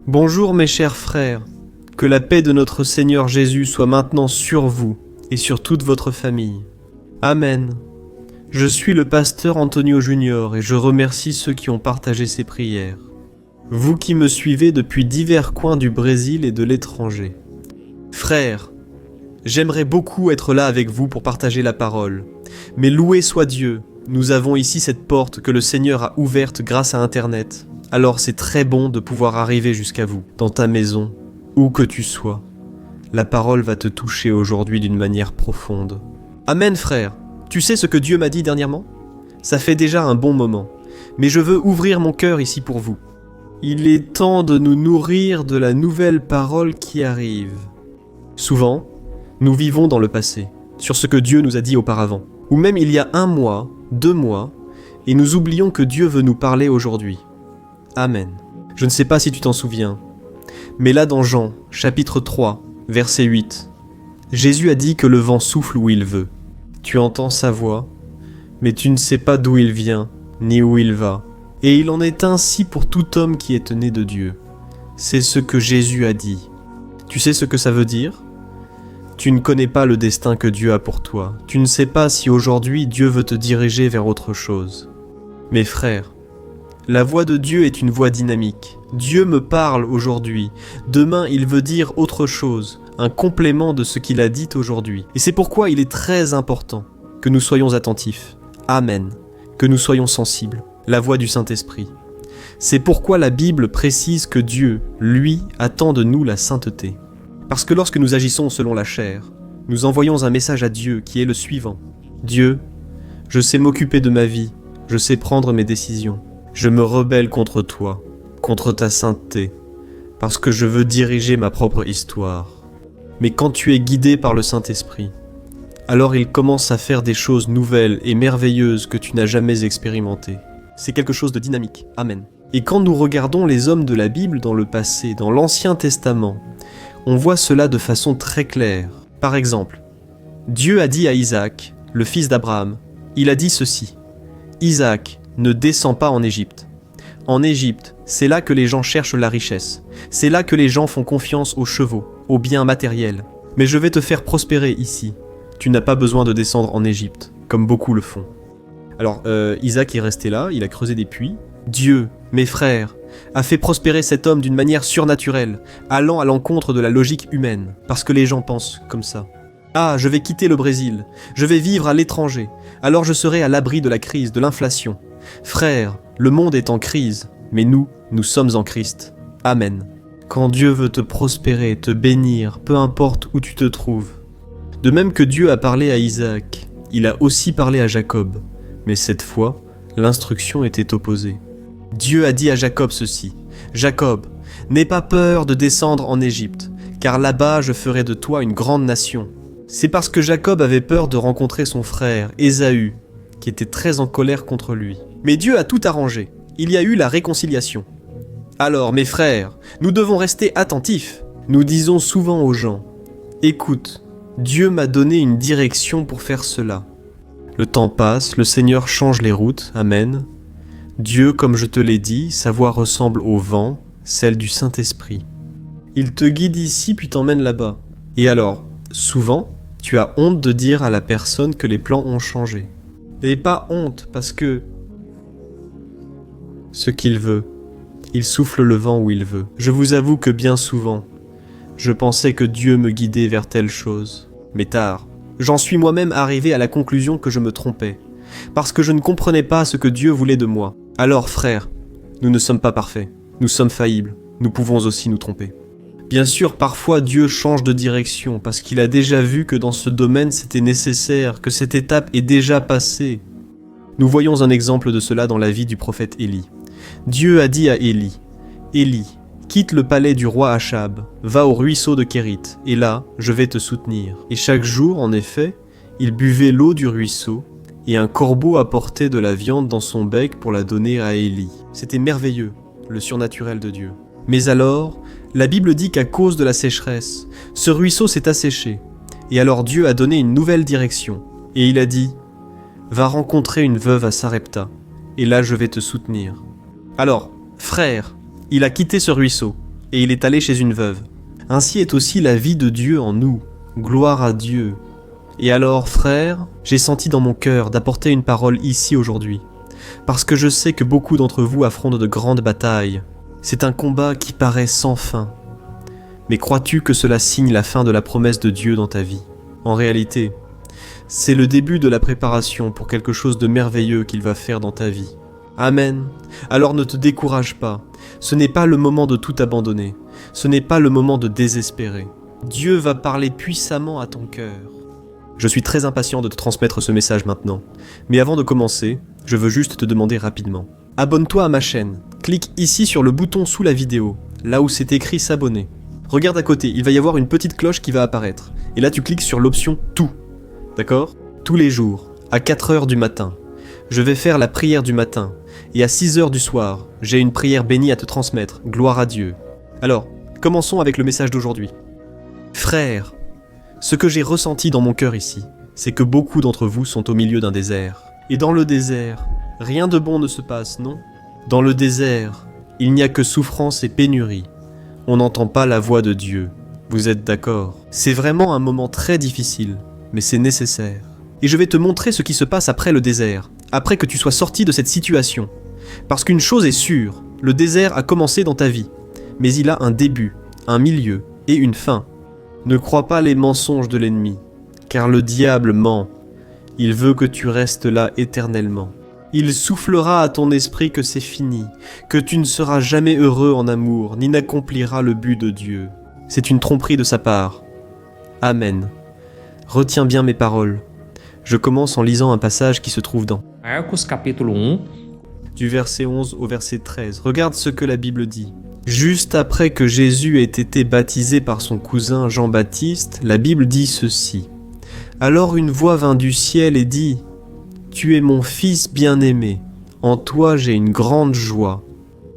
Bonjour mes chers frères, que la paix de notre Seigneur Jésus soit maintenant sur vous et sur toute votre famille. Amen. Je suis le pasteur Antonio Junior et je remercie ceux qui ont partagé ces prières. Vous qui me suivez depuis divers coins du Brésil et de l'étranger. Frères, j'aimerais beaucoup être là avec vous pour partager la parole, mais loué soit Dieu, nous avons ici cette porte que le Seigneur a ouverte grâce à Internet. Alors c'est très bon de pouvoir arriver jusqu'à vous, dans ta maison, où que tu sois. La parole va te toucher aujourd'hui d'une manière profonde. Amen frère, tu sais ce que Dieu m'a dit dernièrement ? Ça fait déjà un bon moment, mais je veux ouvrir mon cœur ici pour vous. Il est temps de nous nourrir de la nouvelle parole qui arrive. Souvent, nous vivons dans le passé, sur ce que Dieu nous a dit auparavant, ou même il y a 1 mois, 2 mois, et nous oublions que Dieu veut nous parler aujourd'hui. Amen. Je ne sais pas si tu t'en souviens, mais là dans Jean, chapitre 3, verset 8, Jésus a dit que le vent souffle où il veut. Tu entends sa voix, mais tu ne sais pas d'où il vient, ni où il va. Et il en est ainsi pour tout homme qui est né de Dieu. C'est ce que Jésus a dit. Tu sais ce que ça veut dire ? Tu ne connais pas le destin que Dieu a pour toi. Tu ne sais pas si aujourd'hui Dieu veut te diriger vers autre chose. Mes frères, la voix de Dieu est une voix dynamique. Dieu me parle aujourd'hui. Demain, il veut dire autre chose, un complément de ce qu'il a dit aujourd'hui. Et c'est pourquoi il est très important que nous soyons attentifs. Amen. Que nous soyons sensibles. La voix du Saint-Esprit. C'est pourquoi la Bible précise que Dieu, lui, attend de nous la sainteté. Parce que lorsque nous agissons selon la chair, nous envoyons un message à Dieu qui est le suivant. Dieu, je sais m'occuper de ma vie, je sais prendre mes décisions. Je me rebelle contre toi, contre ta sainteté, parce que je veux diriger ma propre histoire. Mais quand tu es guidé par le Saint-Esprit, alors il commence à faire des choses nouvelles et merveilleuses que tu n'as jamais expérimentées. C'est quelque chose de dynamique. Amen. Et quand nous regardons les hommes de la Bible dans le passé, dans l'Ancien Testament, on voit cela de façon très claire. Par exemple, Dieu a dit à Isaac, le fils d'Abraham, il a dit ceci. Isaac, ne descends pas en Égypte. En Égypte, c'est là que les gens cherchent la richesse. C'est là que les gens font confiance aux chevaux, aux biens matériels. Mais je vais te faire prospérer ici. Tu n'as pas besoin de descendre en Égypte, comme beaucoup le font. Alors, Isaac est resté là, il a creusé des puits. Dieu, mes frères, a fait prospérer cet homme d'une manière surnaturelle, allant à l'encontre de la logique humaine, parce que les gens pensent comme ça. Ah, je vais quitter le Brésil, je vais vivre à l'étranger, alors je serai à l'abri de la crise, de l'inflation. Frères, le monde est en crise, mais nous sommes en Christ. Amen. Quand Dieu veut te prospérer, te bénir, peu importe où tu te trouves. De même que Dieu a parlé à Isaac, il a aussi parlé à Jacob, mais cette fois, l'instruction était opposée. Dieu a dit à Jacob ceci, « Jacob, n'aie pas peur de descendre en Égypte, car là-bas je ferai de toi une grande nation. » C'est parce que Jacob avait peur de rencontrer son frère, Ésaü, qui était très en colère contre lui. Mais Dieu a tout arrangé. Il y a eu la réconciliation. Alors, mes frères, nous devons rester attentifs. Nous disons souvent aux gens, « Écoute, Dieu m'a donné une direction pour faire cela. » Le temps passe, le Seigneur change les routes, Amen. Dieu, comme je te l'ai dit, sa voix ressemble au vent, celle du Saint-Esprit. Il te guide ici puis t'emmène là-bas. Et alors, souvent, tu as honte de dire à la personne que les plans ont changé. Et pas honte, parce que ce qu'il veut, il souffle le vent où il veut. Je vous avoue que bien souvent, je pensais que Dieu me guidait vers telle chose. Mais tard, j'en suis moi-même arrivé à la conclusion que je me trompais, parce que je ne comprenais pas ce que Dieu voulait de moi. Alors, frères, nous ne sommes pas parfaits, nous sommes faillibles, nous pouvons aussi nous tromper. Bien sûr, parfois Dieu change de direction, parce qu'il a déjà vu que dans ce domaine c'était nécessaire, que cette étape est déjà passée. Nous voyons un exemple de cela dans la vie du prophète Élie. Dieu a dit à Élie, « Élie, quitte le palais du roi Achab, va au ruisseau de Kérit, et là, je vais te soutenir. » Et chaque jour, en effet, il buvait l'eau du ruisseau, et un corbeau apportait de la viande dans son bec pour la donner à Élie. C'était merveilleux, le surnaturel de Dieu. Mais alors, la Bible dit qu'à cause de la sécheresse, ce ruisseau s'est asséché, et alors Dieu a donné une nouvelle direction, et il a dit « Va rencontrer une veuve à Sarepta, et là je vais te soutenir. » Alors, frère, il a quitté ce ruisseau, et il est allé chez une veuve. Ainsi est aussi la vie de Dieu en nous. Gloire à Dieu. Et alors, frères, j'ai senti dans mon cœur d'apporter une parole ici aujourd'hui, parce que je sais que beaucoup d'entre vous affrontent de grandes batailles. C'est un combat qui paraît sans fin. Mais crois-tu que cela signe la fin de la promesse de Dieu dans ta vie? En réalité, c'est le début de la préparation pour quelque chose de merveilleux qu'il va faire dans ta vie. Amen. Alors ne te décourage pas. Ce n'est pas le moment de tout abandonner. Ce n'est pas le moment de désespérer. Dieu va parler puissamment à ton cœur. Je suis très impatient de te transmettre ce message maintenant. Mais avant de commencer, je veux juste te demander rapidement. Abonne-toi à ma chaîne. Clique ici sur le bouton sous la vidéo, là où c'est écrit s'abonner. Regarde à côté, il va y avoir une petite cloche qui va apparaître. Et là tu cliques sur l'option tout. D'accord? Tous les jours, à 4h du matin, je vais faire la prière du matin. Et à 6h du soir, j'ai une prière bénie à te transmettre. Gloire à Dieu. Alors, commençons avec le message d'aujourd'hui. Frères, ce que j'ai ressenti dans mon cœur ici, c'est que beaucoup d'entre vous sont au milieu d'un désert. Et dans le désert, rien de bon ne se passe, non? Dans le désert, il n'y a que souffrance et pénurie. On n'entend pas la voix de Dieu. Vous êtes d'accord? C'est vraiment un moment très difficile, mais c'est nécessaire. Et je vais te montrer ce qui se passe après le désert, après que tu sois sorti de cette situation. Parce qu'une chose est sûre, le désert a commencé dans ta vie, mais il a un début, un milieu et une fin. Ne crois pas les mensonges de l'ennemi, car le diable ment. Il veut que tu restes là éternellement. Il soufflera à ton esprit que c'est fini, que tu ne seras jamais heureux en amour, ni n'accompliras le but de Dieu. C'est une tromperie de sa part. Amen. Retiens bien mes paroles. Je commence en lisant un passage qui se trouve dans Marcos capítulo 1, du verset 11 au verset 13. Regarde ce que la Bible dit. Juste après que Jésus ait été baptisé par son cousin Jean-Baptiste, la Bible dit ceci. Alors une voix vint du ciel et dit « Tu es mon fils bien-aimé, en toi j'ai une grande joie. »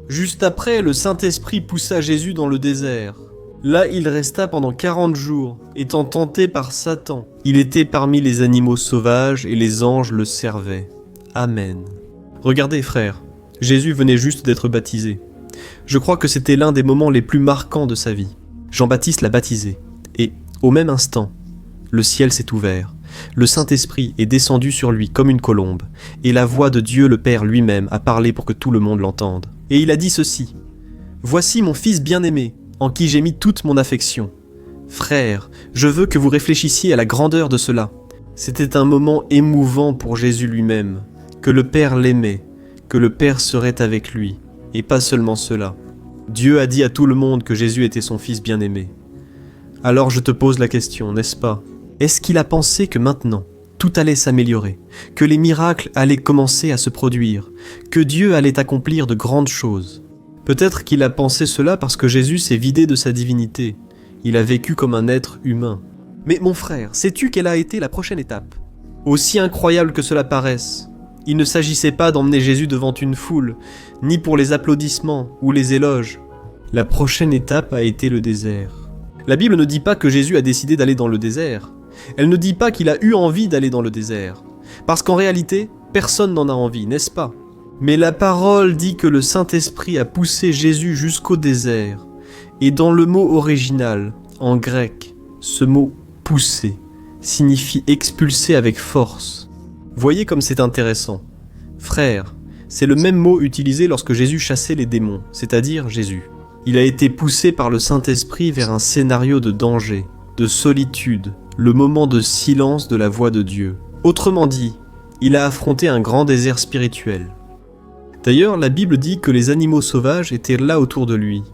Juste après, le Saint-Esprit poussa Jésus dans le désert. Là, il resta pendant 40 jours, étant tenté par Satan. Il était parmi les animaux sauvages et les anges le servaient. Amen. Regardez, frères, Jésus venait juste d'être baptisé. Je crois que c'était l'un des moments les plus marquants de sa vie. Jean-Baptiste l'a baptisé, et, au même instant, le ciel s'est ouvert. Le Saint-Esprit est descendu sur lui comme une colombe, et la voix de Dieu le Père lui-même a parlé pour que tout le monde l'entende. Et il a dit ceci. « Voici mon fils bien-aimé, en qui j'ai mis toute mon affection. Frères, je veux que vous réfléchissiez à la grandeur de cela. C'était un moment émouvant pour Jésus lui-même, que le Père l'aimait, que le Père serait avec lui, et pas seulement cela. Dieu a dit à tout le monde que Jésus était son fils bien-aimé. Alors je te pose la question, n'est-ce pas? Est-ce qu'il a pensé que maintenant, tout allait s'améliorer, que les miracles allaient commencer à se produire, que Dieu allait accomplir de grandes choses? Peut-être qu'il a pensé cela parce que Jésus s'est vidé de sa divinité. Il a vécu comme un être humain. Mais mon frère, sais-tu quelle a été la prochaine étape? Aussi incroyable que cela paraisse, il ne s'agissait pas d'emmener Jésus devant une foule, ni pour les applaudissements ou les éloges. La prochaine étape a été le désert. La Bible ne dit pas que Jésus a décidé d'aller dans le désert. Elle ne dit pas qu'il a eu envie d'aller dans le désert. Parce qu'en réalité, personne n'en a envie, n'est-ce pas? Mais la parole dit que le Saint-Esprit a poussé Jésus jusqu'au désert. Et dans le mot original, en grec, ce mot « pousser » signifie expulser avec force. Voyez comme c'est intéressant. Frère, c'est le même mot utilisé lorsque Jésus chassait les démons, c'est-à-dire Jésus. Il a été poussé par le Saint-Esprit vers un scénario de danger, de solitude, le moment de silence de la voix de Dieu. Autrement dit, il a affronté un grand désert spirituel. D'ailleurs, la Bible dit que les animaux sauvages étaient là autour de lui.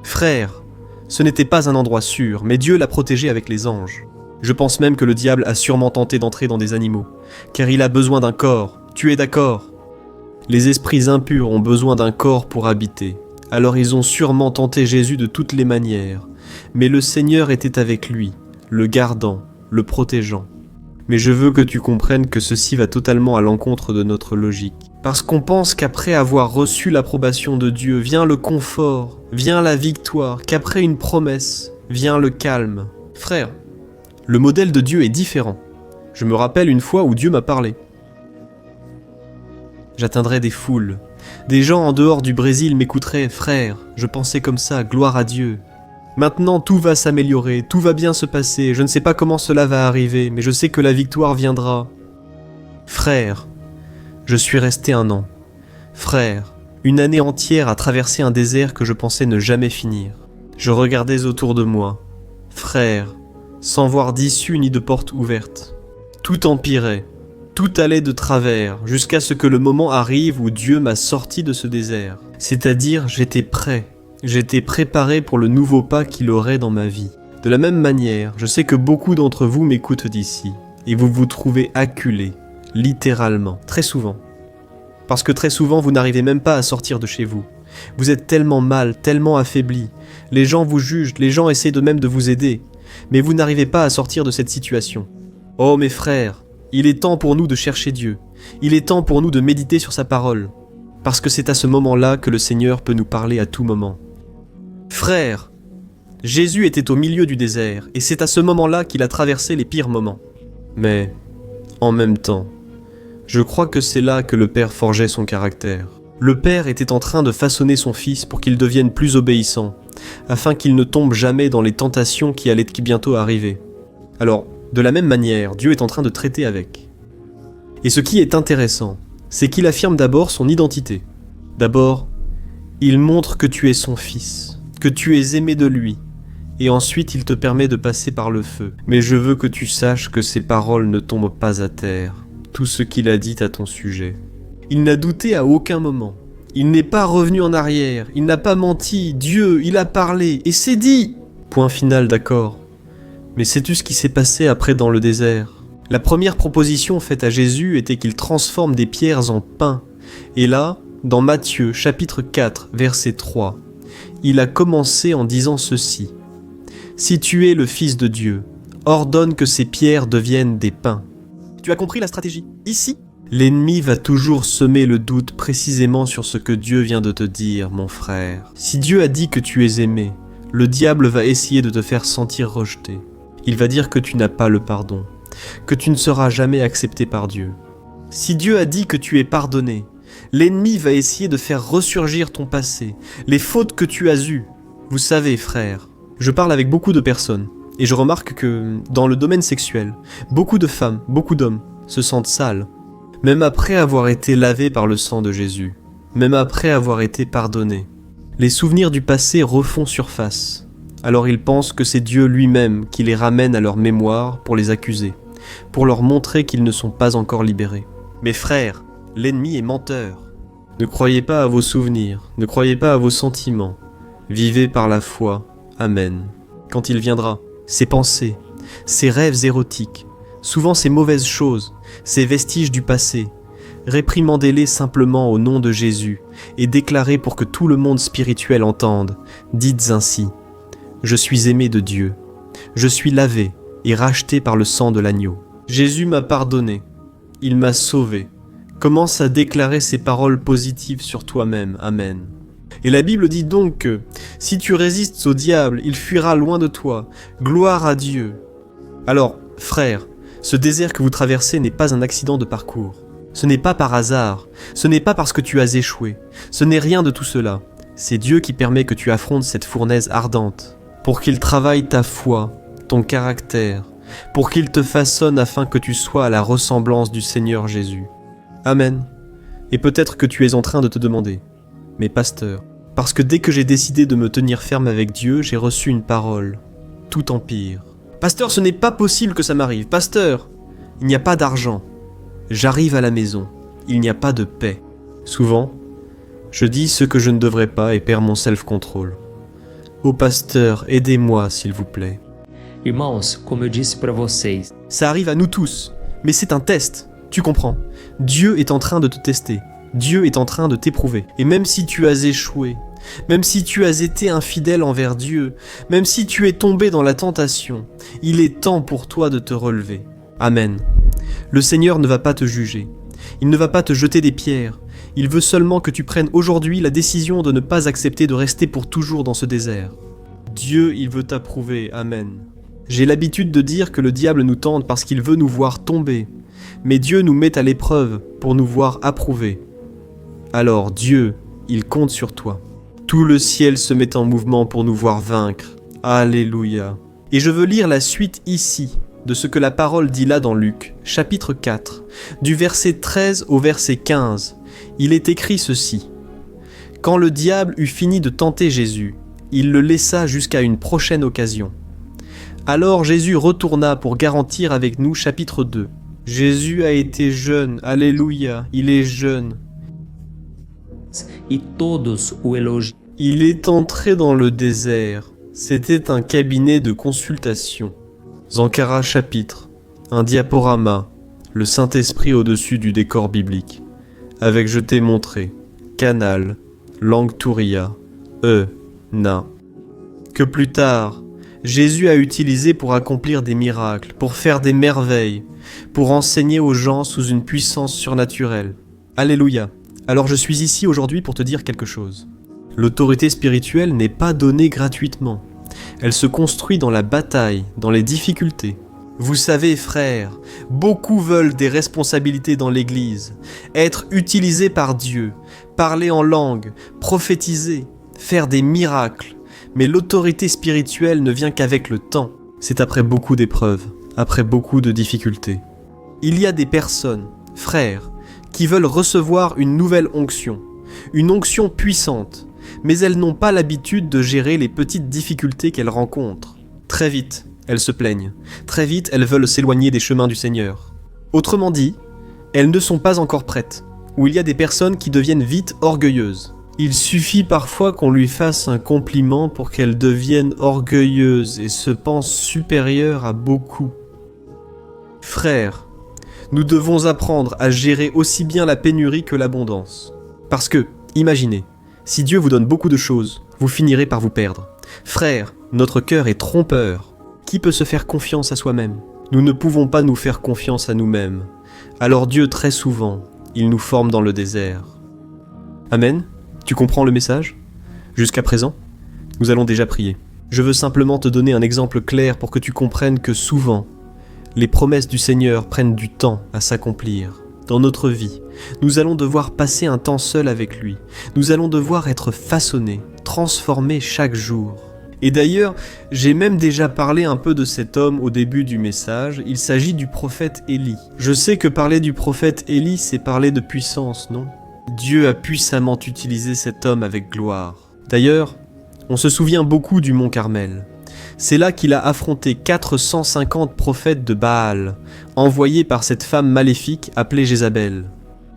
Frère, ce n'était pas un endroit sûr, mais Dieu l'a protégé avec les anges. Je pense même que le diable a sûrement tenté d'entrer dans des animaux, car il a besoin d'un corps, tu es d'accord? Les esprits impurs ont besoin d'un corps pour habiter, alors ils ont sûrement tenté Jésus de toutes les manières, mais le Seigneur était avec lui, le gardant, le protégeant. Mais je veux que tu comprennes que ceci va totalement à l'encontre de notre logique. Parce qu'on pense qu'après avoir reçu l'approbation de Dieu, vient le confort, vient la victoire, qu'après une promesse, vient le calme. Frère, le modèle de Dieu est différent. Je me rappelle une fois où Dieu m'a parlé. J'atteindrai des foules, Des gens en dehors du Brésil m'écouteraient, frère, je pensais comme ça, gloire à Dieu. Maintenant tout va s'améliorer, tout va bien se passer, je ne sais pas comment cela va arriver, mais je sais que la victoire viendra. Frère, je suis resté 1 an. Frère, une année entière à traverser un désert que je pensais ne jamais finir. Je regardais autour de moi. Frère, sans voir d'issue ni de porte ouverte. Tout empirait, tout allait de travers, jusqu'à ce que le moment arrive où Dieu m'a sorti de ce désert. C'est-à-dire, j'étais prêt, j'étais préparé pour le nouveau pas qu'il aurait dans ma vie. De la même manière, je sais que beaucoup d'entre vous m'écoutent d'ici, et vous vous trouvez acculés, littéralement, très souvent. Parce que très souvent, vous n'arrivez même pas à sortir de chez vous. Vous êtes tellement mal, tellement affaibli. Les gens vous jugent, les gens essaient de même de vous aider. Mais vous n'arrivez pas à sortir de cette situation. Oh mes frères, il est temps pour nous de chercher Dieu. Il est temps pour nous de méditer sur sa parole. Parce que c'est à ce moment-là que le Seigneur peut nous parler à tout moment. Frères, Jésus était au milieu du désert, et c'est à ce moment-là qu'il a traversé les pires moments. Mais, en même temps, je crois que c'est là que le Père forgeait son caractère. Le Père était en train de façonner son Fils pour qu'il devienne plus obéissant, afin qu'il ne tombe jamais dans les tentations qui allaient bientôt arriver. Alors, de la même manière, Dieu est en train de traiter avec. Et ce qui est intéressant, c'est qu'il affirme d'abord son identité. D'abord, il montre que tu es son Fils, que tu es aimé de lui, et ensuite il te permet de passer par le feu. Mais je veux que tu saches que ces paroles ne tombent pas à terre. Tout ce qu'il a dit à ton sujet. Il n'a douté à aucun moment. Il n'est pas revenu en arrière. Il n'a pas menti. Dieu, il a parlé. Et c'est dit. Point final, d'accord. Mais sais-tu ce qui s'est passé après dans le désert? La première proposition faite à Jésus était qu'il transforme des pierres en pain. Et là, dans Matthieu, chapitre 4, verset 3, il a commencé en disant ceci. « Si tu es le Fils de Dieu, ordonne que ces pierres deviennent des pains. » Tu as compris la stratégie? Ici, l'ennemi va toujours semer le doute précisément sur ce que Dieu vient de te dire, mon frère. Si Dieu a dit que tu es aimé, le diable va essayer de te faire sentir rejeté. Il va dire que tu n'as pas le pardon, que tu ne seras jamais accepté par Dieu. Si Dieu a dit que tu es pardonné, l'ennemi va essayer de faire ressurgir ton passé, les fautes que tu as eues. Vous savez, frère, je parle avec beaucoup de personnes. Et je remarque que, dans le domaine sexuel, beaucoup de femmes, beaucoup d'hommes se sentent sales, même après avoir été lavés par le sang de Jésus, même après avoir été pardonnés. Les souvenirs du passé refont surface, alors ils pensent que c'est Dieu lui-même qui les ramène à leur mémoire pour les accuser, pour leur montrer qu'ils ne sont pas encore libérés. Mes frères, l'ennemi est menteur. Ne croyez pas à vos souvenirs, ne croyez pas à vos sentiments. Vivez par la foi. Amen. Quand il viendra, ces pensées, ces rêves érotiques, souvent ces mauvaises choses, ces vestiges du passé, réprimandez-les simplement au nom de Jésus et déclarez pour que tout le monde spirituel entende. Dites ainsi, « Je suis aimé de Dieu, je suis lavé et racheté par le sang de l'agneau. Jésus m'a pardonné, il m'a sauvé. » Commence à déclarer ces paroles positives sur toi-même. Amen. Et la Bible dit donc que si tu résistes au diable, il fuira loin de toi. Gloire à Dieu. Alors, frère, ce désert que vous traversez n'est pas un accident de parcours. Ce n'est pas par hasard. Ce n'est pas parce que tu as échoué. Ce n'est rien de tout cela. C'est Dieu qui permet que tu affrontes cette fournaise ardente, pour qu'il travaille ta foi, ton caractère, pour qu'il te façonne afin que tu sois à la ressemblance du Seigneur Jésus. Amen. Et peut-être que tu es en train de te demander, mais pasteur, parce que dès que j'ai décidé de me tenir ferme avec Dieu, j'ai reçu une parole. Tout empire. Pasteur, ce n'est pas possible que ça m'arrive. Pasteur, il n'y a pas d'argent. J'arrive à la maison. Il n'y a pas de paix. Souvent, je dis ce que je ne devrais pas et perds mon self-control. Ô pasteur, aidez-moi s'il vous plaît. Irmãos, como eu disse para vocês, Ça arrive à nous tous, mais c'est un test. Tu comprends? Dieu est en train de te tester. Dieu est en train de t'éprouver. Et même si tu as échoué, même si tu as été infidèle envers Dieu, même si tu es tombé dans la tentation, il est temps pour toi de te relever. Amen. Le Seigneur ne va pas te juger. Il ne va pas te jeter des pierres. Il veut seulement que tu prennes aujourd'hui la décision de ne pas accepter de rester pour toujours dans ce désert. Dieu, il veut t'approuver. Amen. J'ai l'habitude de dire que le diable nous tente parce qu'il veut nous voir tomber. Mais Dieu nous met à l'épreuve pour nous voir approuver. alors Dieu, il compte sur toi. Tout le ciel se met en mouvement pour nous voir vaincre. Alléluia. Et je veux lire la suite ici de ce que la parole dit là dans Luc, chapitre 4, du verset 13 au verset 15. Il est écrit ceci. Quand le diable eut fini de tenter Jésus, il le laissa jusqu'à une prochaine occasion. Alors Jésus retourna pour garantir avec nous, chapitre 2. Jésus a été jeune, alléluia, il est jeune. E todos o elogiam. Il est entré dans le désert. C'était un cabinet de consultation. Zankara chapitre, un diaporama, le Saint-Esprit au-dessus du décor biblique. Avec je t'ai montré, canal, langue Turiya, na. Que plus tard, Jésus a utilisé pour accomplir des miracles, pour faire des merveilles, pour enseigner aux gens sous une puissance surnaturelle. Alléluia. Alors je suis ici aujourd'hui pour te dire quelque chose. L'autorité spirituelle n'est pas donnée gratuitement. Elle se construit dans la bataille, dans les difficultés. Vous savez, frères, beaucoup veulent des responsabilités dans l'Église, être utilisés par Dieu, parler en langue, prophétiser, faire des miracles. Mais l'autorité spirituelle ne vient qu'avec le temps. C'est après beaucoup d'épreuves, après beaucoup de difficultés. Il y a des personnes, frères, qui veulent recevoir une nouvelle onction, une onction puissante, mais elles n'ont pas l'habitude de gérer les petites difficultés qu'elles rencontrent. Très vite, elles se plaignent. Très vite, elles veulent s'éloigner des chemins du Seigneur. Autrement dit, elles ne sont pas encore prêtes, ou il y a des personnes qui deviennent vite orgueilleuses. Il suffit parfois qu'on lui fasse un compliment pour qu'elle devienne orgueilleuse et se pense supérieure à beaucoup. Frères, nous devons apprendre à gérer aussi bien la pénurie que l'abondance. Parce que, imaginez, si Dieu vous donne beaucoup de choses, vous finirez par vous perdre. Frères, notre cœur est trompeur. Qui peut se faire confiance à soi-même ? Nous ne pouvons pas nous faire confiance à nous-mêmes. Alors Dieu, très souvent, il nous forme dans le désert. Amen ? Tu comprends le message ? Jusqu'à présent, nous allons déjà prier. Je veux simplement te donner un exemple clair pour que tu comprennes que souvent, les promesses du Seigneur prennent du temps à s'accomplir. Dans notre vie, nous allons devoir passer un temps seul avec lui. Nous allons devoir être façonnés, transformés chaque jour. Et d'ailleurs, j'ai même déjà parlé un peu de cet homme au début du message. Il s'agit du prophète Élie. Je sais que parler du prophète Élie, c'est parler de puissance, non ? Dieu a puissamment utilisé cet homme avec gloire. D'ailleurs, on se souvient beaucoup du mont Carmel. C'est là qu'il a affronté 450 prophètes de Baal, envoyés par cette femme maléfique appelée Jézabel.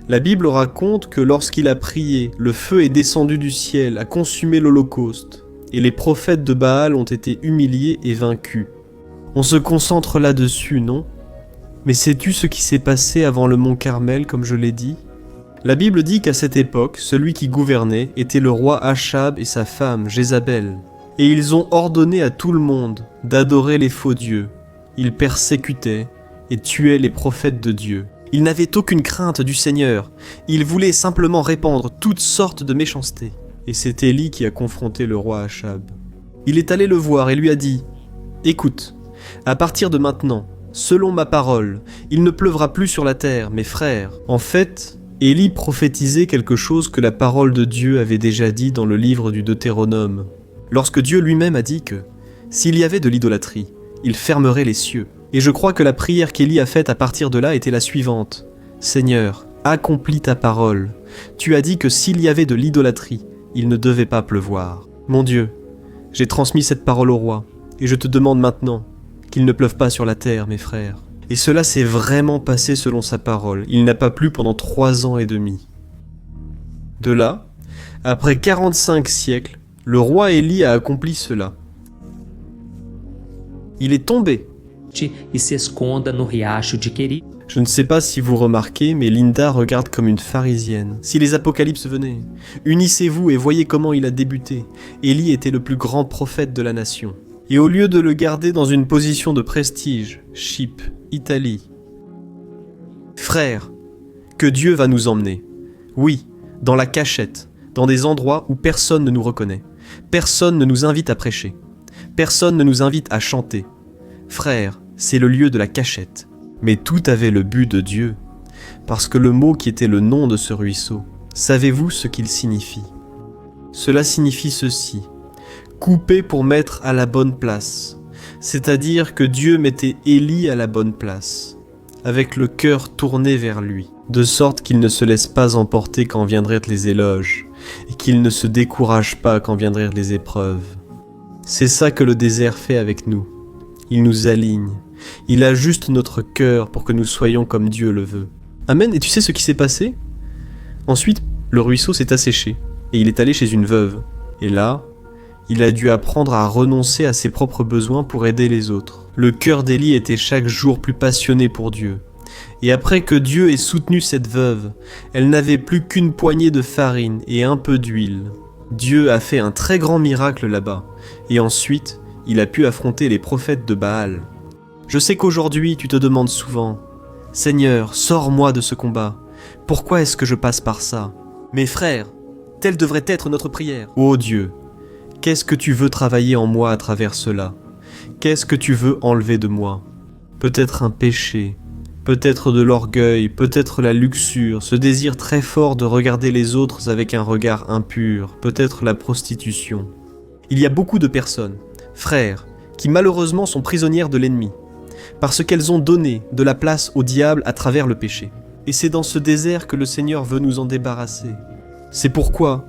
La Bible raconte que lorsqu'il a prié, le feu est descendu du ciel, a consumé l'holocauste, et les prophètes de Baal ont été humiliés et vaincus. On se concentre là-dessus, non ? Mais sais-tu ce qui s'est passé avant le mont Carmel, comme je l'ai dit ? La Bible dit qu'à cette époque, celui qui gouvernait était le roi Achab et sa femme, Jézabel. Et ils ont ordonné à tout le monde d'adorer les faux dieux. Ils persécutaient et tuaient les prophètes de Dieu. Ils n'avaient aucune crainte du Seigneur. Ils voulaient simplement répandre toutes sortes de méchanceté. Et c'est Élie qui a confronté le roi Achab. Il est allé le voir et lui a dit « Écoute, à partir de maintenant, selon ma parole, il ne pleuvra plus sur la terre, mes frères. » En fait, Élie prophétisait quelque chose que la parole de Dieu avait déjà dit dans le livre du Deutéronome. Lorsque Dieu lui-même a dit que, s'il y avait de l'idolâtrie, il fermerait les cieux. Et je crois que la prière qu'Élie a faite à partir de là était la suivante. « Seigneur, accomplis ta parole. Tu as dit que s'il y avait de l'idolâtrie, il ne devait pas pleuvoir. Mon Dieu, j'ai transmis cette parole au roi, et je te demande maintenant qu'il ne pleuve pas sur la terre, mes frères. » Et cela s'est vraiment passé selon sa parole. Il n'a pas plu pendant 3 ans et demi. De là, après 45 siècles, le roi Élie a accompli cela. Il est tombé. E se esconda no riacho de Queri. Je ne sais pas si vous remarquez, mais Linda regarde comme une pharisienne. Si les apocalypses venaient, unissez-vous et voyez comment il a débuté. Élie était le plus grand prophète de la nation. Et au lieu de le garder dans une position de prestige, Chypre, Italie. Frères, que Dieu va nous emmener. Oui, dans la cachette, dans des endroits où personne ne nous reconnaît. Personne ne nous invite à prêcher. Personne ne nous invite à chanter. Frères, c'est le lieu de la cachette. Mais tout avait le but de Dieu. Parce que le mot qui était le nom de ce ruisseau, Savez-vous ce qu'il signifie ? Cela signifie ceci: couper pour mettre à la bonne place. C'est-à-dire que Dieu mettait Élie à la bonne place, avec le cœur tourné vers lui, de sorte qu'il ne se laisse pas emporter quand viendraient les éloges, et qu'il ne se décourage pas quand viendraient les épreuves. C'est ça que le désert fait avec nous. Il nous aligne, il ajuste notre cœur pour que nous soyons comme Dieu le veut. Amen. Et tu sais ce qui s'est passé ? Ensuite, le ruisseau s'est asséché, et il est allé chez une veuve. Et là, il a dû apprendre à renoncer à ses propres besoins pour aider les autres. Le cœur d'Élie était chaque jour plus passionné pour Dieu. Et après que Dieu ait soutenu cette veuve, elle n'avait plus qu'une poignée de farine et un peu d'huile. Dieu a fait un très grand miracle là-bas, et ensuite, il a pu affronter les prophètes de Baal. Je sais qu'aujourd'hui, tu te demandes souvent: « Seigneur, sors-moi de ce combat. Pourquoi est-ce que je passe par ça ? Mes frères, telle devrait être notre prière. Ô Dieu, qu'est-ce que tu veux travailler en moi à travers cela ? Qu'est-ce que tu veux enlever de moi ? Peut-être un péché, peut-être de l'orgueil, peut-être la luxure, ce désir très fort de regarder les autres avec un regard impur, peut-être la prostitution. Il y a beaucoup de personnes, frères, qui malheureusement sont prisonnières de l'ennemi, parce qu'elles ont donné de la place au diable à travers le péché. Et c'est dans ce désert que le Seigneur veut nous en débarrasser. C'est pourquoi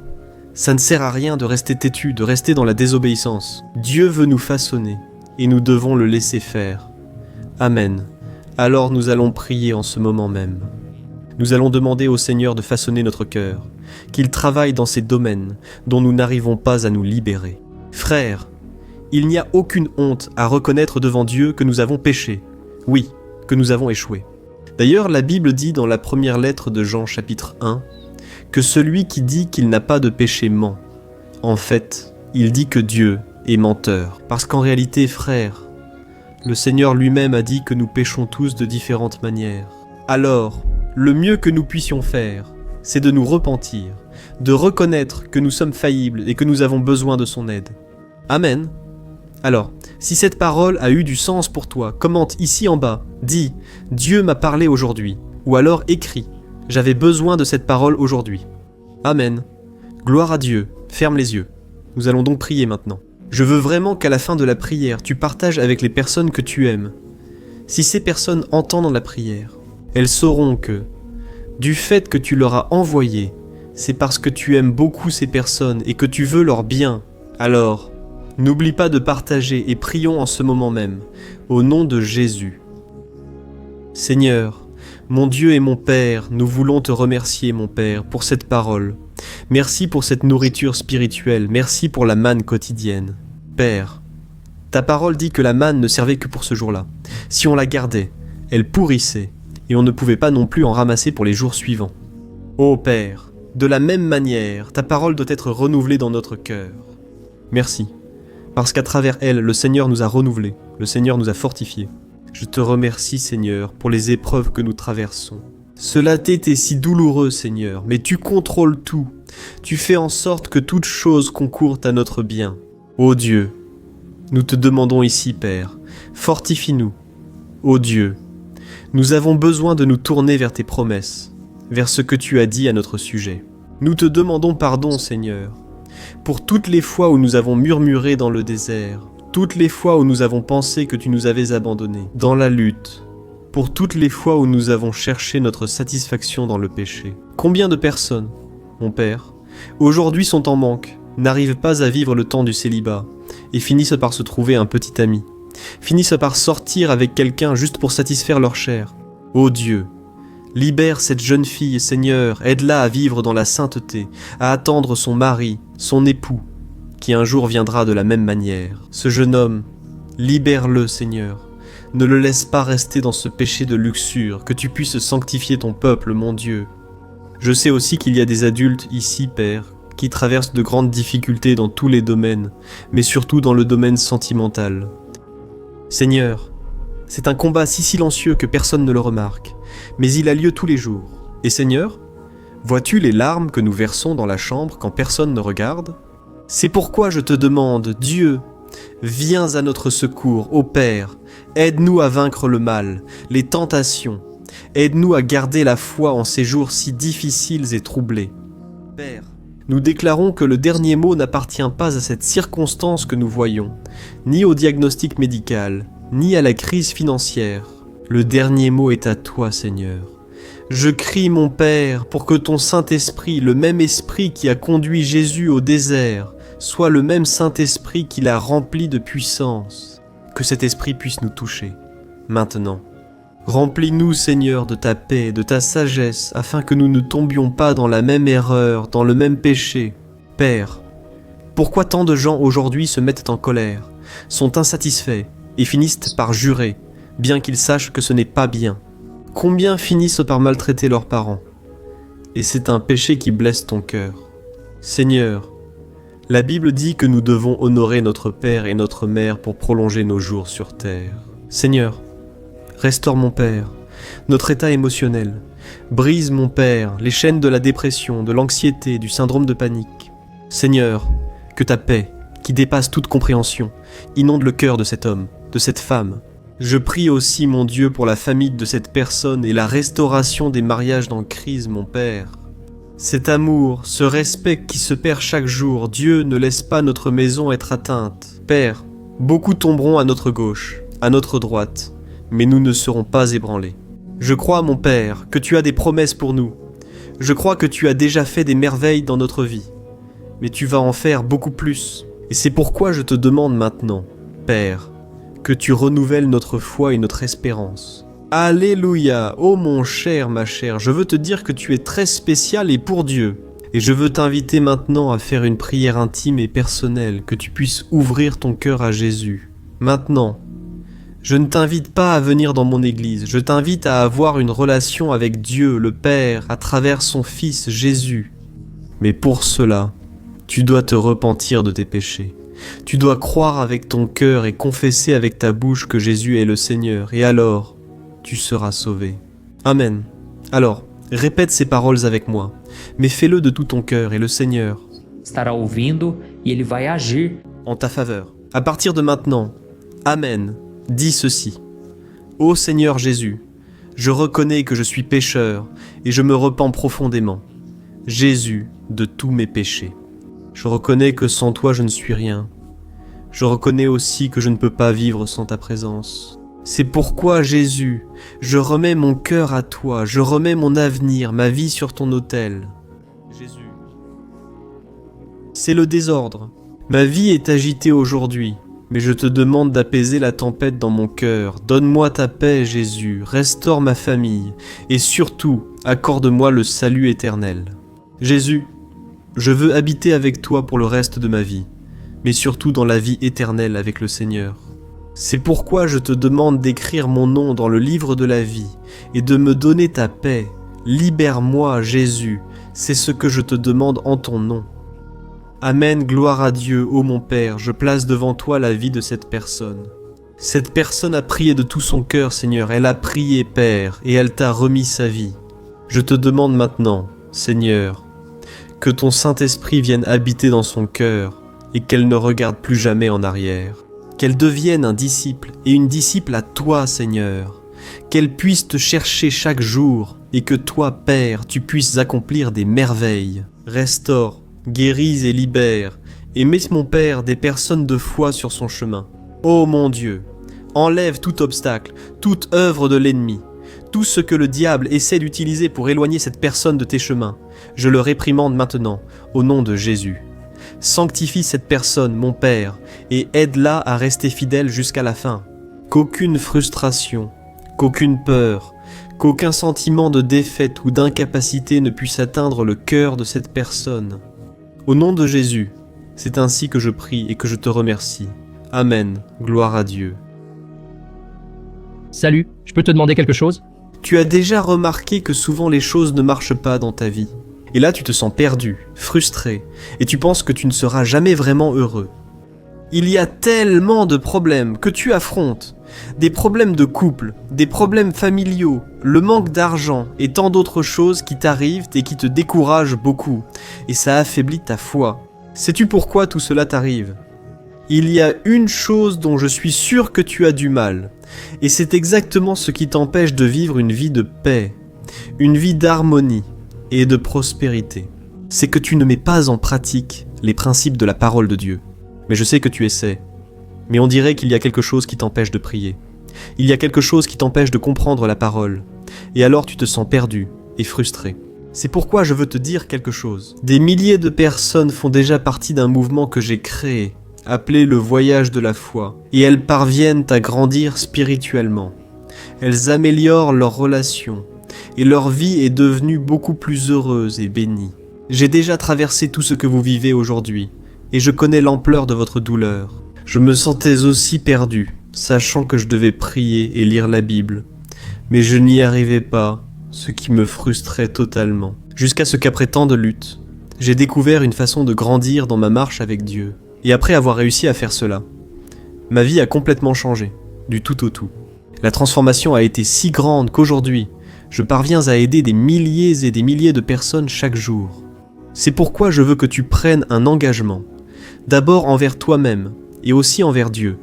ça ne sert à rien de rester têtu, de rester dans la désobéissance. Dieu veut nous façonner, et nous devons le laisser faire. Amen. Alors nous allons prier en ce moment même. Nous allons demander au Seigneur de façonner notre cœur, qu'il travaille dans ces domaines dont nous n'arrivons pas à nous libérer. Frères, il n'y a aucune honte à reconnaître devant Dieu que nous avons péché. Oui, que nous avons échoué. D'ailleurs, la Bible dit dans la première lettre de Jean chapitre 1 que celui qui dit qu'il n'a pas de péché ment. En fait, il dit que Dieu est menteur. Parce qu'en réalité, frères, le Seigneur lui-même a dit que nous péchons tous de différentes manières. Alors, le mieux que nous puissions faire, c'est de nous repentir, de reconnaître que nous sommes faillibles et que nous avons besoin de son aide. Amen. Alors, si cette parole a eu du sens pour toi, commente ici en bas, dis « Dieu m'a parlé aujourd'hui » ou alors écris « J'avais besoin de cette parole aujourd'hui ». Amen. Gloire à Dieu, ferme les yeux. Nous allons donc prier maintenant. Je veux vraiment qu'à la fin de la prière, tu partages avec les personnes que tu aimes. Si ces personnes entendent la prière, elles sauront que, du fait que tu leur as envoyé, c'est parce que tu aimes beaucoup ces personnes et que tu veux leur bien. Alors, n'oublie pas de partager et prions en ce moment même, au nom de Jésus. Seigneur, mon Dieu et mon Père, nous voulons te remercier, mon Père, pour cette parole. Merci pour cette nourriture spirituelle, merci pour la manne quotidienne. Père, ta parole dit que la manne ne servait que pour ce jour-là. Si on la gardait, elle pourrissait, et on ne pouvait pas non plus en ramasser pour les jours suivants. Ô Père, de la même manière, ta parole doit être renouvelée dans notre cœur. Merci, parce qu'à travers elle, le Seigneur nous a renouvelés, le Seigneur nous a fortifiés. Je te remercie, Seigneur, pour les épreuves que nous traversons. Cela t'était si douloureux, Seigneur, mais tu contrôles tout. Tu fais en sorte que toute chose concourt à notre bien. Ô Dieu, nous te demandons ici, Père, fortifie-nous. Ô Dieu, nous avons besoin de nous tourner vers tes promesses, vers ce que tu as dit à notre sujet. Nous te demandons pardon, Seigneur, pour toutes les fois où nous avons murmuré dans le désert, toutes les fois où nous avons pensé que tu nous avais abandonnés, dans la lutte, pour toutes les fois où nous avons cherché notre satisfaction dans le péché. Combien de personnes, mon Père, aujourd'hui sont en manque, n'arrivent pas à vivre le temps du célibat, et finissent par se trouver un petit ami, finissent par sortir avec quelqu'un juste pour satisfaire leur chair. Ô Dieu, libère cette jeune fille, Seigneur, aide-la à vivre dans la sainteté, à attendre son mari, son époux, qui un jour viendra de la même manière. Ce jeune homme, libère-le, Seigneur. Ne le laisse pas rester dans ce péché de luxure, que tu puisses sanctifier ton peuple, mon Dieu. Je sais aussi qu'il y a des adultes ici, Père, qui traversent de grandes difficultés dans tous les domaines, mais surtout dans le domaine sentimental. Seigneur, c'est un combat si silencieux que personne ne le remarque, mais il a lieu tous les jours. Et Seigneur, vois-tu les larmes que nous versons dans la chambre quand personne ne regarde ? C'est pourquoi je te demande, Dieu, viens à notre secours, ô Père, aide-nous à vaincre le mal, les tentations, aide-nous à garder la foi en ces jours si difficiles et troublés. Père, nous déclarons que le dernier mot n'appartient pas à cette circonstance que nous voyons, ni au diagnostic médical, ni à la crise financière. Le dernier mot est à toi, Seigneur. Je crie, mon Père, pour que ton Saint-Esprit, le même Esprit qui a conduit Jésus au désert, soit le même Saint-Esprit qui l'a rempli de puissance. Que cet Esprit puisse nous toucher, maintenant. Remplis-nous, Seigneur, de ta paix, de ta sagesse, afin que nous ne tombions pas dans la même erreur, dans le même péché. Père, pourquoi tant de gens aujourd'hui se mettent en colère, sont insatisfaits et finissent par jurer, bien qu'ils sachent que ce n'est pas bien? Combien finissent par maltraiter leurs parents? Et c'est un péché qui blesse ton cœur. Seigneur, la Bible dit que nous devons honorer notre Père et notre Mère pour prolonger nos jours sur terre. Seigneur, restaure mon Père, notre état émotionnel. Brise mon Père les chaînes de la dépression, de l'anxiété, du syndrome de panique. Seigneur, que ta paix, qui dépasse toute compréhension, inonde le cœur de cet homme, de cette femme. Je prie aussi, mon Dieu, pour la famille de cette personne et la restauration des mariages en crise, mon Père. Cet amour, ce respect qui se perd chaque jour, Dieu ne laisse pas notre maison être atteinte. Père, beaucoup tomberont à notre gauche, à notre droite, mais nous ne serons pas ébranlés. Je crois, mon Père, que tu as des promesses pour nous. Je crois que tu as déjà fait des merveilles dans notre vie, mais tu vas en faire beaucoup plus. Et c'est pourquoi je te demande maintenant, Père, que tu renouvelles notre foi et notre espérance. Alléluia, ô mon cher, ma chère, je veux te dire que tu es très spécial et pour Dieu. Et je veux t'inviter maintenant à faire une prière intime et personnelle, que tu puisses ouvrir ton cœur à Jésus. Maintenant, je ne t'invite pas à venir dans mon église, je t'invite à avoir une relation avec Dieu, le Père, à travers son Fils Jésus. Mais pour cela, tu dois te repentir de tes péchés. Tu dois croire avec ton cœur et confesser avec ta bouche que Jésus est le Seigneur, et alors, tu seras sauvé. Amen. Alors, répète ces paroles avec moi, mais fais-le de tout ton cœur, et le Seigneur Estará ouvindo e ele vai agir en ta faveur. À partir de maintenant, Amen, dis ceci. Ô Seigneur Jésus, je reconnais que je suis pécheur, et je me repens profondément. Jésus, de tous mes péchés. Je reconnais que sans toi je ne suis rien. Je reconnais aussi que je ne peux pas vivre sans ta présence. C'est pourquoi, Jésus, je remets mon cœur à toi, je remets mon avenir, ma vie sur ton autel. Jésus, c'est le désordre. Ma vie est agitée aujourd'hui, mais je te demande d'apaiser la tempête dans mon cœur. Donne-moi ta paix, Jésus, restaure ma famille, et surtout, accorde-moi le salut éternel. Jésus, je veux habiter avec toi pour le reste de ma vie, mais surtout dans la vie éternelle avec le Seigneur. C'est pourquoi je te demande d'écrire mon nom dans le livre de la vie et de me donner ta paix. Libère-moi, Jésus, c'est ce que je te demande en ton nom. Amen, gloire à Dieu, ô mon Père, je place devant toi la vie de cette personne. Cette personne a prié de tout son cœur, Seigneur, elle a prié, Père, et elle t'a remis sa vie. Je te demande maintenant, Seigneur, que ton Saint-Esprit vienne habiter dans son cœur et qu'elle ne regarde plus jamais en arrière. Qu'elle devienne un disciple et une disciple à toi, Seigneur. Qu'elle puisse te chercher chaque jour et que toi, Père, tu puisses accomplir des merveilles. Restaure, guéris et libère et mets, mon Père, des personnes de foi sur son chemin. Ô mon Dieu, enlève tout obstacle, toute œuvre de l'ennemi. Tout ce que le diable essaie d'utiliser pour éloigner cette personne de tes chemins, je le réprimande maintenant, au nom de Jésus. Sanctifie cette personne, mon Père, et aide-la à rester fidèle jusqu'à la fin. Qu'aucune frustration, qu'aucune peur, qu'aucun sentiment de défaite ou d'incapacité ne puisse atteindre le cœur de cette personne. Au nom de Jésus, c'est ainsi que je prie et que je te remercie. Amen, gloire à Dieu. Salut, je peux te demander quelque chose? Tu as déjà remarqué que souvent les choses ne marchent pas dans ta vie. Et là tu te sens perdu, frustré, et tu penses que tu ne seras jamais vraiment heureux. Il y a tellement de problèmes que tu affrontes. Des problèmes de couple, des problèmes familiaux, le manque d'argent et tant d'autres choses qui t'arrivent et qui te découragent beaucoup. Et ça affaiblit ta foi. Sais-tu pourquoi tout cela t'arrive ? Il y a une chose dont je suis sûr que tu as du mal. Et c'est exactement ce qui t'empêche de vivre une vie de paix, une vie d'harmonie et de prospérité. c'est que tu ne mets pas en pratique les principes de la parole de Dieu. Mais je sais que tu essaies. Mais on dirait qu'il y a quelque chose qui t'empêche de prier. Il y a quelque chose qui t'empêche de comprendre la parole. Et alors tu te sens perdu et frustré. C'est pourquoi je veux te dire quelque chose. Des milliers de personnes font déjà partie d'un mouvement que j'ai créé, appelé le voyage de la foi, et elles parviennent à grandir spirituellement. Elles améliorent leurs relations, et leur vie est devenue beaucoup plus heureuse et bénie. J'ai déjà traversé tout ce que vous vivez aujourd'hui, et je connais l'ampleur de votre douleur. Je me sentais aussi perdu, sachant que je devais prier et lire la Bible, mais je n'y arrivais pas, ce qui me frustrait totalement. Jusqu'à ce qu'après tant de luttes, j'ai découvert une façon de grandir dans ma marche avec Dieu. Et après avoir réussi à faire cela, ma vie a complètement changé, du tout au tout. La transformation a été si grande qu'aujourd'hui, je parviens à aider des milliers et des milliers de personnes chaque jour. C'est pourquoi je veux que tu prennes un engagement, d'abord envers toi-même et aussi envers Dieu,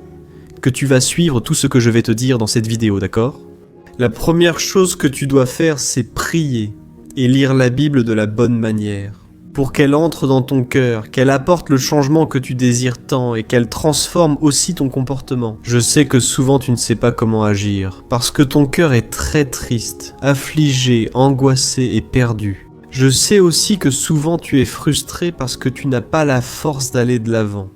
que tu vas suivre tout ce que je vais te dire dans cette vidéo, d'accord ? La première chose que tu dois faire, c'est prier et lire la Bible de la bonne manière, pour qu'elle entre dans ton cœur, qu'elle apporte le changement que tu désires tant et qu'elle transforme aussi ton comportement. Je sais que souvent tu ne sais pas comment agir, parce que ton cœur est très triste, affligé, angoissé et perdu. Je sais aussi que souvent tu es frustré parce que tu n'as pas la force d'aller de l'avant.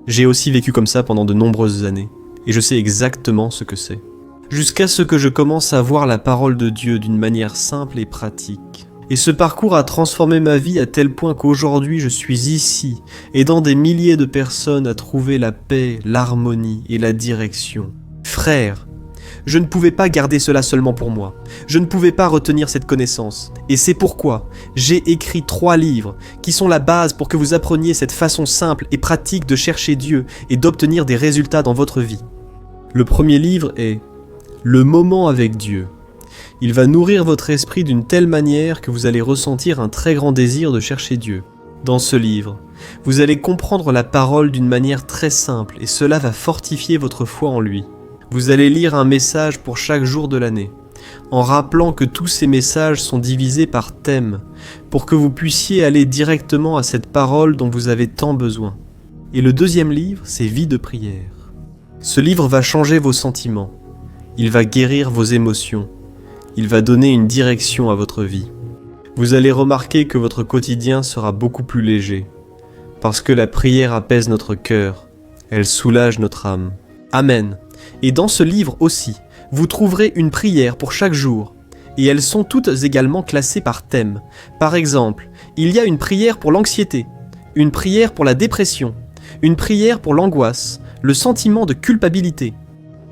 J'ai aussi vécu comme ça pendant de nombreuses années, et je sais exactement ce que c'est. Jusqu'à ce que je commence à voir la parole de Dieu d'une manière simple et pratique. Et ce parcours a transformé ma vie à tel point qu'aujourd'hui je suis ici, aidant des milliers de personnes à trouver la paix, l'harmonie et la direction. Frère, je ne pouvais pas garder cela seulement pour moi. Je ne pouvais pas retenir cette connaissance. Et c'est pourquoi j'ai écrit 3 livres qui sont la base pour que vous appreniez cette façon simple et pratique de chercher Dieu et d'obtenir des résultats dans votre vie. Le premier livre est « Le moment avec Dieu ». Il va nourrir votre esprit d'une telle manière que vous allez ressentir un très grand désir de chercher Dieu. Dans ce livre, vous allez comprendre la parole d'une manière très simple et cela va fortifier votre foi en lui. Vous allez lire un message pour chaque jour de l'année, en rappelant que tous ces messages sont divisés par thème, pour que vous puissiez aller directement à cette parole dont vous avez tant besoin. Et le deuxième livre, c'est Vie de prière. Ce livre va changer vos sentiments, il va guérir vos émotions, il va donner une direction à votre vie. Vous allez remarquer que votre quotidien sera beaucoup plus léger, parce que la prière apaise notre cœur, elle soulage notre âme. Amen. Et dans ce livre aussi, vous trouverez une prière pour chaque jour, et elles sont toutes également classées par thème. Par exemple, il y a une prière pour l'anxiété, une prière pour la dépression, une prière pour l'angoisse, le sentiment de culpabilité.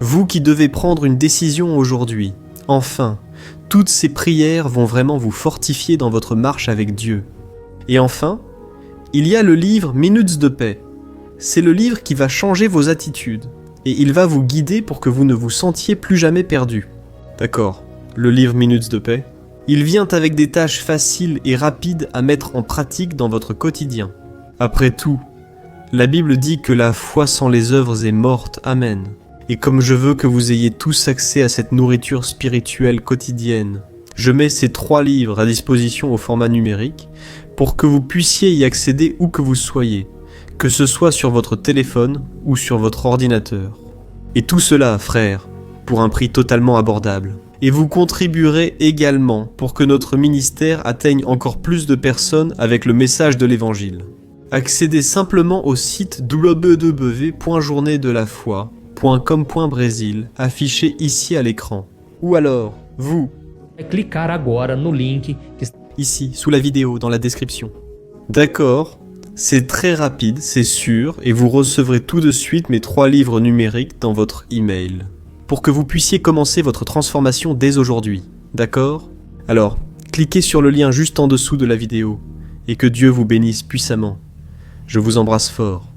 Vous qui devez prendre une décision aujourd'hui, enfin, toutes ces prières vont vraiment vous fortifier dans votre marche avec Dieu. Et enfin, il y a le livre Minutes de paix. C'est le livre qui va changer vos attitudes, et il va vous guider pour que vous ne vous sentiez plus jamais perdu. D'accord, le livre Minutes de paix, il vient avec des tâches faciles et rapides à mettre en pratique dans votre quotidien. Après tout, la Bible dit que la foi sans les œuvres est morte, amen. Et comme je veux que vous ayez tous accès à cette nourriture spirituelle quotidienne, je mets ces 3 livres à disposition au format numérique pour que vous puissiez y accéder où que vous soyez, que ce soit sur votre téléphone ou sur votre ordinateur. Et tout cela, frère, pour un prix totalement abordable. Et vous contribuerez également pour que notre ministère atteigne encore plus de personnes avec le message de l'Évangile. Accédez simplement au site www.journeedelafoi.com.brésil affiché ici à l'écran. Ou alors, vous, Clicar agora no link que ici, sous la vidéo, dans la description. D'accord, c'est très rapide, c'est sûr, et vous recevrez tout de suite mes 3 livres numériques dans votre email, pour que vous puissiez commencer votre transformation dès aujourd'hui, d'accord ? Alors, cliquez sur le lien juste en dessous de la vidéo, et que Dieu vous bénisse puissamment. Je vous embrasse fort.